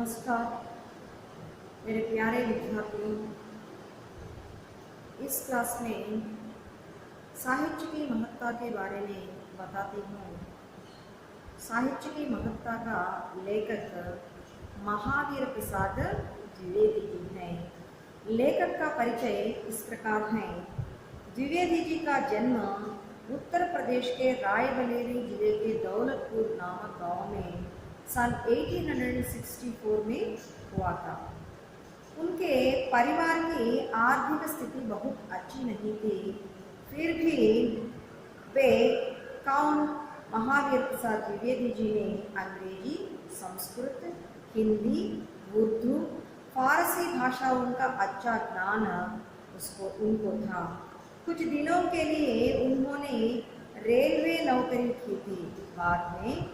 नमस्कार मेरे प्यारे विद्यार्थियों। इस क्लास में साहित्य की महत्ता के बारे में बताती हूँ। साहित्य की महत्ता का लेखक महावीर प्रसाद द्विवेदी जी हैं। लेखक का परिचय इस प्रकार है। द्विवेदी जी का जन्म उत्तर प्रदेश के रायबरेली जिले के दौलतपुर नामक गांव में सन 1864 में हुआ था। उनके परिवार की आर्थिक स्थिति बहुत अच्छी नहीं थी, फिर भी वे महावीर प्रसाद द्विवेदी जी ने अंग्रेजी, संस्कृत, हिंदी, उर्दू, फारसी भाषाओं का अच्छा ज्ञान उनको था। कुछ दिनों के लिए उन्होंने रेलवे नौकरी की थी। बाद में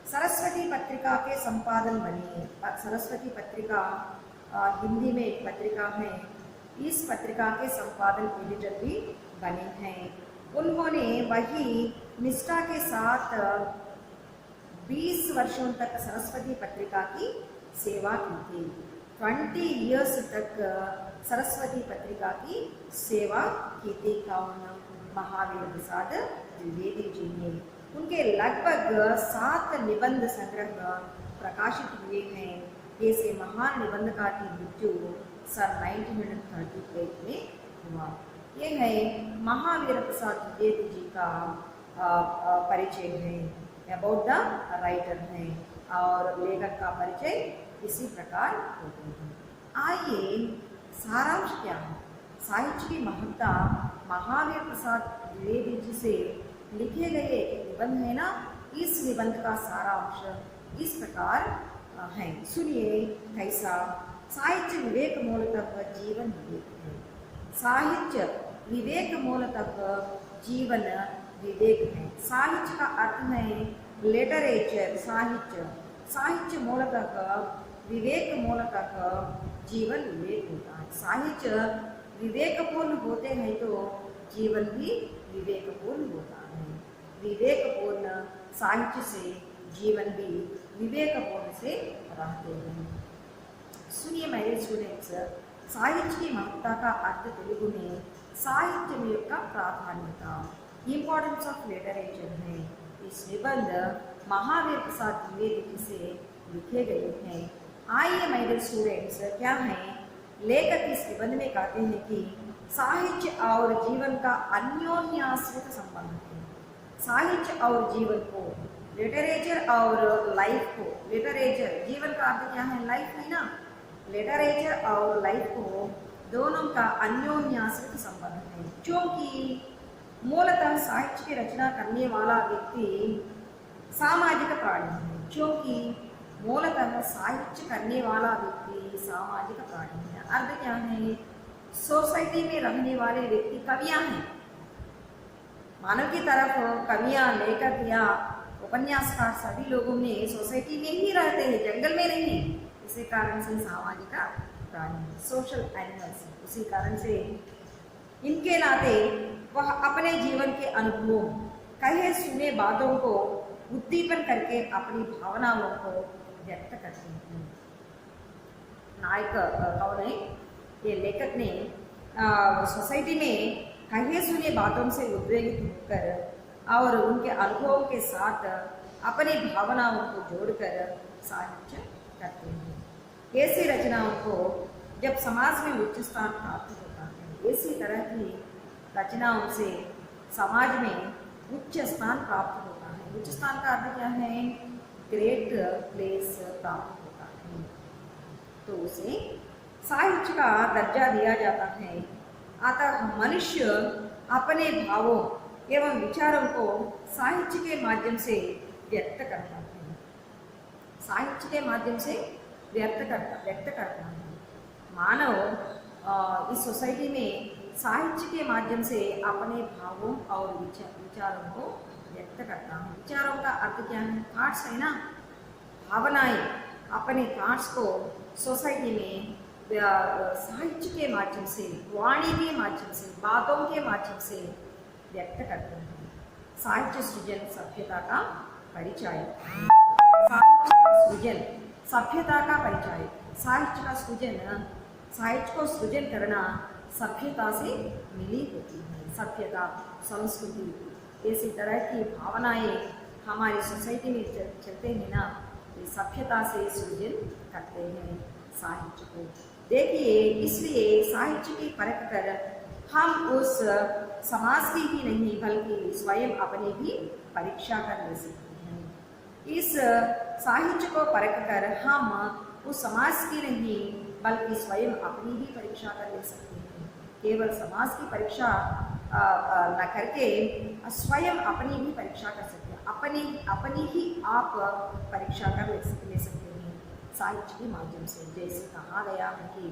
सरस्वती पत्रिका के संपादन बने। सरस्वती पत्रिका हिंदी में एक पत्रिका है। इस पत्रिका के संपादन एडिटर भी बने हैं। उन्होंने वही निष्ठा के साथ 20 वर्षों तक सरस्वती पत्रिका की सेवा की थी। 20 इयर्स तक सरस्वती पत्रिका की सेवा की थी महावीर प्रसाद द्विवेदी जी ने। उनके लगभग 7 निबंध संग्रह प्रकाशित हुए हैं। ऐसे महान निबंधकार की मृत्यु सन 1938 में हुआ। ये है महावीर प्रसाद द्विवेदी जी का परिचय है, अबाउट द राइटर है, और लेखक का परिचय इसी प्रकार होते हैं। आइए सारांश क्या है। साहित्य की महत्ता महावीर प्रसाद द्विवेदी जी से लिखे गए एक निबंध है ना, इस निबंध का सारांश इस प्रकार है। सुनिए कैसा। साहित्य विवेक मूलतः जीवन विवेक है। साहित्य विवेक मूलतः जीवन विवेक है। साहित्य का अर्थ है लिटरेचर, साहित्य। साहित्य मूलतः विवेक मूलतः जीवन विवेक होता है। साहित्य विवेकपूर्ण होते हैं तो जीवन भी विवेकपूर्ण होता है। विवेकपूर्ण साहित्य से जीवन भी विवेकपूर्ण से रहते हैं। सुनिए मेरे स्टूडेंट्स, साहित्य की महत्ता का अर्थ तेलुगु में साहित्य में का प्राधान्यता, इंपॉर्टेंस ऑफ लिटरेचर है। इस निबंध महावीर प्रसाद द्विवेदी जी से लिखे गए हैं। आइए मेरे स्टूडेंट्स, क्या है लेखक इस निबंध में कहते हैं कि साहित्य और जीवन का अन्योन्याश्रित संबंध है। साहित्य और जीवन को, लिटरेचर और लाइफ को, लिटरेचर जीवन का अर्थ क्या है, लाइफ है ना, लिटरेचर और लाइफ को दोनों का अन्योन्याश्रित संबंध है। क्योंकि मूलतः साहित्य की रचना करने वाला व्यक्ति सामाजिक प्राणी है। क्योंकि मूलतः साहित्य करने वाला व्यक्ति सामाजिक प्राणी है। अर्थ क्या है, सोसाइटी में रहने वाले व्यक्ति कवियां हैं। मानव की तरफ कवियां, लेखक या उपन्यासकार सभी लोगों में सोसाइटी में ही रहते हैं, जंगल में नहीं। इसी कारण से सामाजिक प्राणी, सोशल एनिमल्स। उसी कारण से इनके नाते वह अपने जीवन के अनुभवों, कहे सुने बातों को उद्दीपन करके अपनी भावनाओं को व्यक्त करते हैं। नायक कौन है, ये लेखक ने सोसाइटी में कहे सुने बातों से उद्वेलित होकर और उनके अनुभवों के साथ अपनी भावनाओं को जोड़कर साहित्य करते हैं। ऐसी रचनाओं को जब समाज में उच्च स्थान प्राप्त होता है, इसी तरह की रचनाओं से समाज में उच्च स्थान प्राप्त होता है। उच्च स्थान का अर्थ क्या है, ग्रेट प्लेस प्राप्त होता है, तो उसे साहित्य का दर्जा दिया जाता है। अतः मनुष्य अपने भावों एवं विचारों को साहित्य के माध्यम से व्यक्त करता है। साहित्य के माध्यम से व्यक्त करता है। मानव इस सोसाइटी में साहित्य के माध्यम से अपने भावों और विचारों को व्यक्त करता है। विचारों का अर्थ क्या है, थॉट्स है ना, भावनाएं। अपने थॉट्स को सोसाइटी में साहित्य के माध्यम से, वाणी के माध्यम से, बातों के माध्यम से व्यक्त करते हैं। साहित्य सृजन सभ्यता का परिचय। साहित्य सृजन सभ्यता का परिचय। साहित्य का सृजन, साहित्य को सृजन करना सभ्यता से मिली होती है। सभ्यता, संस्कृति, ऐसी तरह की भावनाएं हमारी सोसाइटी में चलते हैं ना, ये सभ्यता से सृजन करते हैं साहित्य को। देखिए, इसलिए साहित्य की परख कर हम उस समाज की ही नहीं बल्कि स्वयं अपनी भी परीक्षा कर ले सकते हैं। इस साहित्य को परख कर हम उस समाज की नहीं बल्कि स्वयं अपनी भी परीक्षा कर ले सकते हैं। केवल समाज की परीक्षा न करके स्वयं अपनी भी परीक्षा कर सकते हैं। अपनी ही आप परीक्षा कर ले सकते हैं साहित्य के माध्यम से। जैसे कहा गया है कि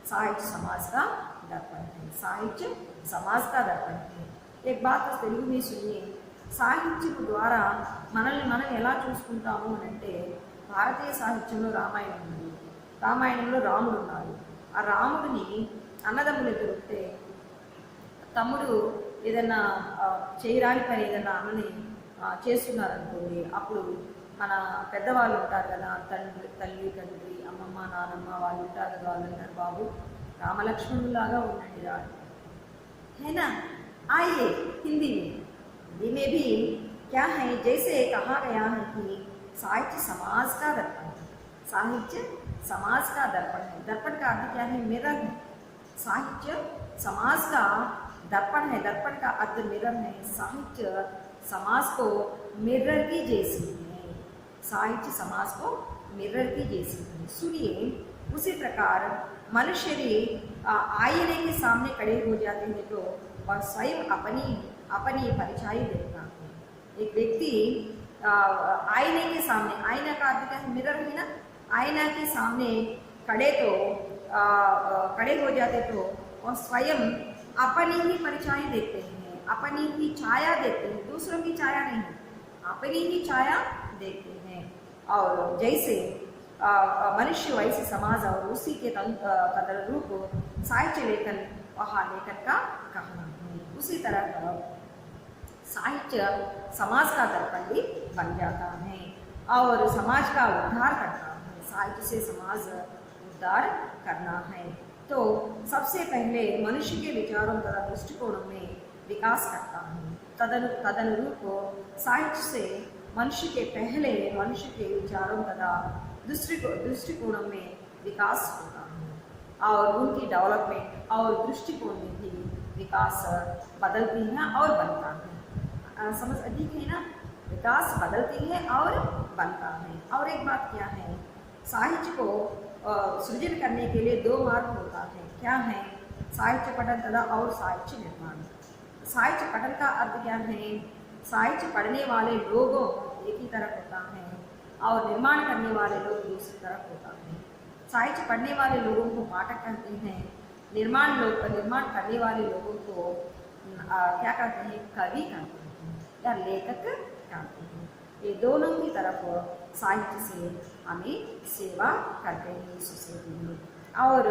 साहित्य समाज का दर्पण है, साहित्य समाज का दर्पण है। एक बात తెలుగు में सुनिए, సాహిత్యం ద్వారా మనం ఎలా చూసుకుంటాము అంటే, భారతీయ సాహిత్యంలో రామాయణం ఉంది, రామాయణంలో రాముడు ఉన్నారు. ఆ రాముడిని అన్నదమ్ములు ఎదురుతే తమ్ముడు ఏదన్నా చేయరాని పని ఏదన్నా అన్నని చేస్తున్నారనుకోండి, అప్పుడు మన పెద్దవాళ్ళు ఉంటారు కదా, తల్లి తండ్రి అమ్మమ్మ నానమ్మ వాళ్ళు ఉంటారు కదా, వాళ్ళు అంటారు, బాబు రామలక్ష్మణులాగా ఉండండి రా, है ना। आइए हिंदी में भी क्या है, जैसे कहा गया है कि साहित्य समाज का दर्पण है। साहित्य समाज का दर्पण है। दर्पण का अर्थ क्या है? मिरर है। साहित्य समाज का दर्पण है। दर्पण का अर्थ मिरर है। साहित्य समाज को मिरर की जैसी है। साहित्य समाज को मिरर की जैसी है। सुनिए, उसी प्रकार मनुष्य भी आईने के सामने खड़े हो जाते हैं तो वह स्वयं अपनी परिचय देता है। एक व्यक्ति आईने के सामने, आईना का अर्थ क्या है? मिरर है ना। आईना के सामने खड़े हो जाते तो वह स्वयं अपनी ही परिचय देते हैं, अपनी ही छाया देते हैं, दूसरों की छाया नहीं, अपनी ही छाया देते हैं। और जैसे मनुष्य वैसे समाज और उसी के तदनुरूप साहित्य लेखन वहाँ लेखन का कहना है। उसी तरह साहित्य समाज का दर्पण भी बन जाता है और समाज का उद्धार करता है। साहित्य से समाज उद्धार करना है तो सबसे पहले मनुष्य के विचारों तथा दृष्टिकोणों में विकास करता है। तदनुरूप साहित्य से मनुष्य के पहले मनुष्य के विचारों तथा दृष्टिकोणों में विकास होता है और उनकी डेवलपमेंट और दृष्टिकोण में भी विकास बदलती है और बनता है। समझ अधिक है ना। विकास बदलती है और बनता है। और एक बात क्या है, साहित्य को सृजन करने के लिए दो मार्ग होता है। क्या है? साहित्य पठन तथा और साहित्य निर्माण। साहित्य पठन का अर्थ क्या है? साहित्य पढ़ने वाले लोगों एक ही तरफ होता है और निर्माण करने वाले लोग दूसरी तरफ होता है। साहित्य पढ़ने वाले लोगों को पाठक कहते हैं, निर्माण करने वाले लोगों को क्या कहते हैं? कवि कहते हैं या लेखक कहते हैं। ये दोनों की तरफ साहित्य से हमें सेवा करते हैं सोसाइटी में। और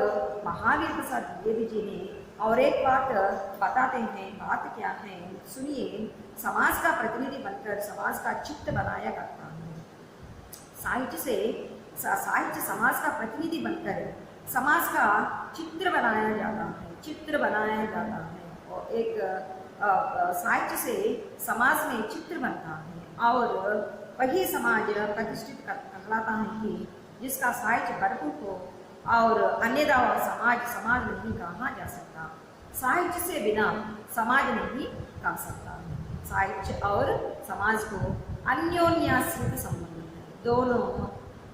महावीर प्रसाद द्विवेदी जी ने और एक बात बताते हैं। बात क्या है? सुनिए, समाज का प्रतिनिधि बनकर समाज का चित्र बनाया करता है। साहित्य समाज का प्रतिनिधि बनकर समाज का चित्र बनाया जाता है। और एक साहित्य से समाज में चित्र बनता है और वही समाज प्रतिष्ठित कहलाता है कि जिसका साहित्य भरपूर हो और अन्यथा समाज नहीं कहा जा सकता। साहित्य से बिना समाज नहीं कह सकता है। साहित्य और समाज को अन्योन्याश्रित संबंध है। दोनों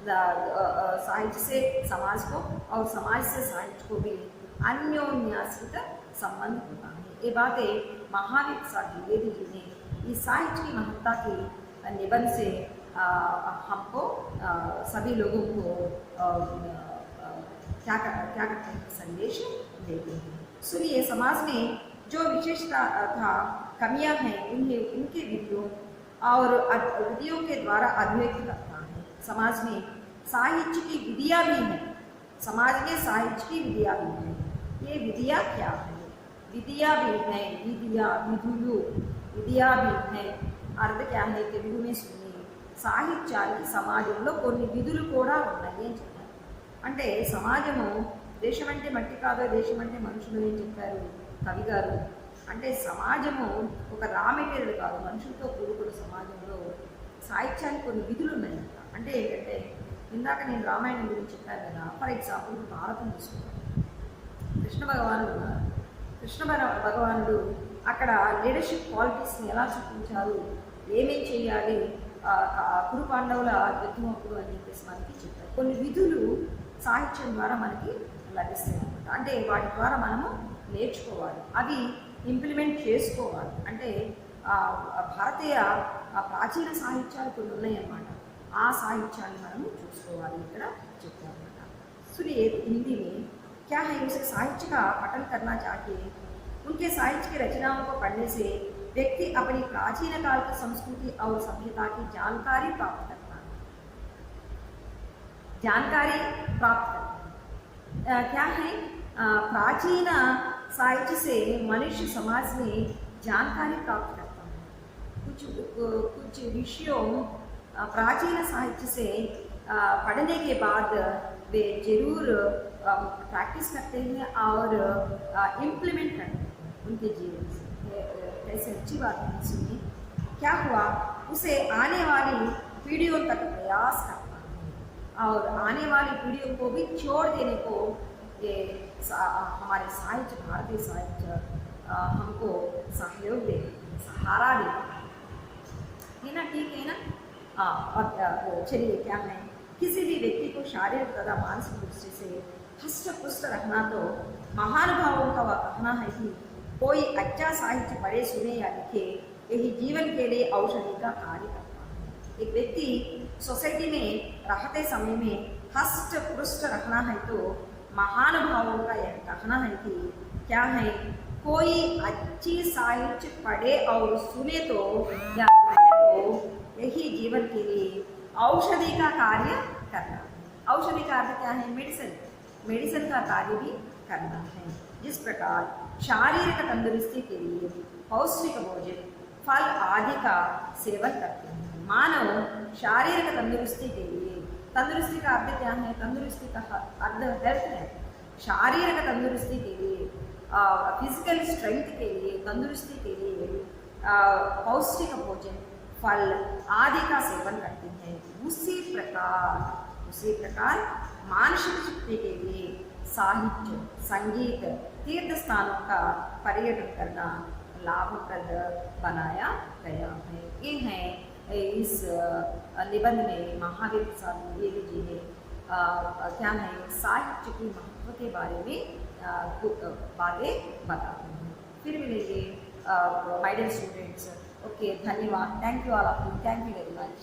साहित्य से समाज को और समाज से साहित्य को भी अन्योन्याश्रित संबंध होता है। ये बातें महावीर प्रसाद द्विवेदी जी ने इस साहित्य की महत्ता के निबंध से हमको सभी लोगों को क्या करते हैं? संदेश देते हैं। सुनिए, समाज में जो विशेषता था कमियां हैं उनके विधियों और विधियों के द्वारा अभिव्यक्त करता है। समाज में साहित्य की विधियां भी हैं। समाज में साहित्य की विधियां भी हैं। ये विधियां क्या है? विधियां भी हैं, विधियां भी हैं। अर्थ क्या है? तेलुगु में सुनिए, సాహిత్యానికి సమాజంలో కొన్ని విధులు కూడా ఉన్నాయి అని చెప్పారు. అంటే సమాజము దేశం అంటే మట్టి కాదో దేశం అంటే మనుషులు ఏం చెప్పారు కవి గారు. అంటే సమాజము ఒక రా మెటీరియల్ కాదు, మనుషులతో కూడుకున్న సమాజంలో సాహిత్యానికి కొన్ని విధులు ఉన్నాయంట. అంటే ఏంటంటే ఇందాక నేను రామాయణం గురించి చెప్పాను కదా, ఫర్ ఎగ్జాంపుల్ భారతం తీసుకున్నాను. కృష్ణ భగవానుడు ఉన్నారు. భగవానుడు అక్కడ లీడర్షిప్ క్వాలిటీస్ని ఎలా చూపించారు, ఏమేం చేయాలి కురు పాండవుల యుద్ధమప్పుడు అని చెప్పేసి మనకి చెప్పారు. కొన్ని విధులు సాహిత్యం ద్వారా మనకి లభిస్తాయి అన్నమాట. అంటే వాటి ద్వారా మనము నేర్చుకోవాలి, అవి ఇంప్లిమెంట్ చేసుకోవాలి. అంటే భారతీయ ప్రాచీన సాహిత్యాలు కొన్ని ఉన్నాయన్నమాట. ఆ సాహిత్యాన్ని మనము చూసుకోవాలి ఇక్కడ చెప్పారన్నమాట. सुनिए हिंदी में क्या है, उसे साहित्य का पठन करना चाहिए। उनके साहित्य की रचनाओं को पढ़ने से व्यक्ति अपनी प्राचीन काल की संस्कृति और सभ्यता की जानकारी प्राप्त करता है। क्या है, प्राचीन साहित्य से मनुष्य समाज में जानकारी प्राप्त करता है। कुछ विषयों प्राचीन साहित्य से पढ़ने के बाद वे जरूर प्रैक्टिस करते हैं और इम्प्लीमेंट करते हैं उनके जीवन से। ऐसे अच्छी बात है। सुनिए क्या हुआ, उसे आने वाली पीढ़ियों तक प्रयास करता है और आने वाली पीढ़ियों को भी छोड़ देने को ये हमारे साहित्य, भारतीय साहित्य हमको सहयोग दे, सहारा दे, है ना। ठीक है ना। और चलिए क्या है, किसी भी व्यक्ति को शारीरिक तथा मानसिक दृष्टि से हष्ट पुष्ट रखना तो महानुभावों का वह कहना है कि कोई अच्छा साहित्य पढ़े, सुने या लिखे, यही जीवन के लिए औषधि का कार्य करता है। एक व्यक्ति सोसाइटी में रहते समय में हष्ट पुष्ट रखना है तो महानुभावों का यह कहना है कि क्या है, कोई अच्छी साहित्य पढ़े और सुने तो या यही जीवन के लिए औषधि का कार्य करना है। औषधि का अर्थ क्या है, मेडिसिन का कार्य भी करना है। जिस प्रकार शारीरिक तंदुरुस्ती के लिए पौष्टिक भोजन, फल आदि का सेवन करते हैं, मानव शारीरिक तंदुरुस्ती के लिए, तंदुरुस्ती का अर्थ क्या है, तंदुरुस्ती का अर्थ हेल्थ है। शारीरिक तंदुरुस्ती के लिए, फिजिकल स्ट्रेंथ के लिए, तंदुरुस्ती के लिए पौष्टिक भोजन, फल आदि का सेवन करते हैं। उसी प्रकार मानसिक शक्ति के लिए साहित्य, संगीत, तीर्थ स्थानों का पर्यटन करना लाभप्रद बनाया गया है। ये है इस निबंध में महावीर प्रसाद द्विवेदी जी ने क्या है, साहित्य की महत्व के बारे में कुछ बातें बताते हैं। फिर मिलेंगे माय डियर स्टूडेंट्स। ओके, धन्यवाद। Thank you all of you, thank you very much.